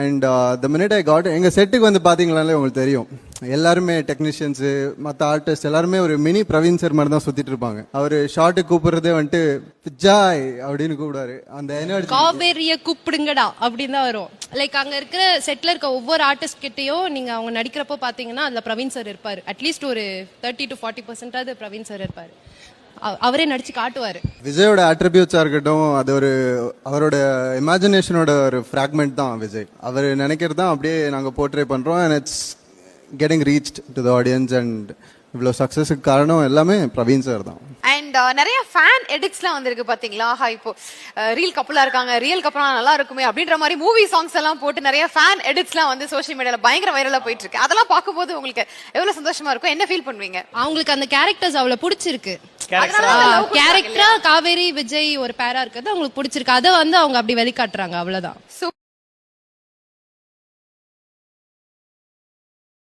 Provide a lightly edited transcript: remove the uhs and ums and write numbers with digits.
And the minute I got எங்கள் செட்டுக்கு வந்து பார்த்தீங்களாலே உங்களுக்கு தெரியும், எல்லாருமே டெக்னீஷியன்ஸு மற்ற ஆர்டிஸ்ட் எல்லாருமே ஒரு மினி பிரவீன் சார் மாதிரி தான் சுற்றிட்டு இருப்பாங்க. அவர் ஷார்ட்டுக்கு கூப்பிடுறதே வந்துட்டு ஜாய் அப்படின்னு கூப்பிடுவாரு. அந்த எனர்ஜி காவேரிய கூப்பிடுங்கடா அப்படின்னு தான் வரும். லைக் அங்க இருக்கிற செட்ல இருக்க ஒவ்வொரு ஆர்டிஸ்ட் கிட்டயும் நீங்க அவங்க நடிக்கிறப்போ பாத்தீங்கன்னா அதுல பிரவீன் சார் இருப்பாரு. அட்லீஸ்ட் ஒரு 30 to 40% பிரவீன் சார் இருப்பாரு. அவரே நடிச்சு காட்டுவாரு. விஜயோட அட்ரிபியூட்ஸா இருக்கட்டும், அது ஒரு அவரோட இமேஜினேஷனோட ஒரு ஃப்ராக்மெண்ட் தான் விஜய். அவர் நினைக்கிறது தான் அப்படியே நாங்கள் போர்ட்ரே பண்றோம். And it's getting reached to the audience. And இவ்வளோ சக்ஸஸுக்கு காரணம் எல்லாமே பிரவீன் சார் தான். அண்ட் நிறைய ஃபேன் எடிட்ஸ்லாம் வந்திருக்கு பாத்தீங்களா? இப்போ ரீல் கப்பலா இருக்காங்க, ரியல் கப்பலா நல்லா இருக்குமே அப்படின்ற மாதிரி மூவி சாங்ஸ் எல்லாம் போட்டு நிறைய ஃபேன் எடிட்ஸ்லாம் வந்து சோஷியல் மீடியால பயங்கர வைரலா போயிட்டு இருக்கு. அதெல்லாம் பார்க்கும்போது உங்களுக்கு எவ்வளவு சந்தோஷமா இருக்கும்? என்ன ஃபீல் பண்ணுவீங்க? அவங்களுக்கு அந்த கேரக்டர்ஸ் அவ்வளவு பிடிச்சிருக்கு. கேரக்டரா காவேரி விஜய் ஒரு பேரா இருக்கிறது அவங்களுக்கு பிடிச்சிருக்கு. அதை வந்து அவங்க அப்படி வெளிக்காட்டுறாங்க. அவ்வளவுதான்.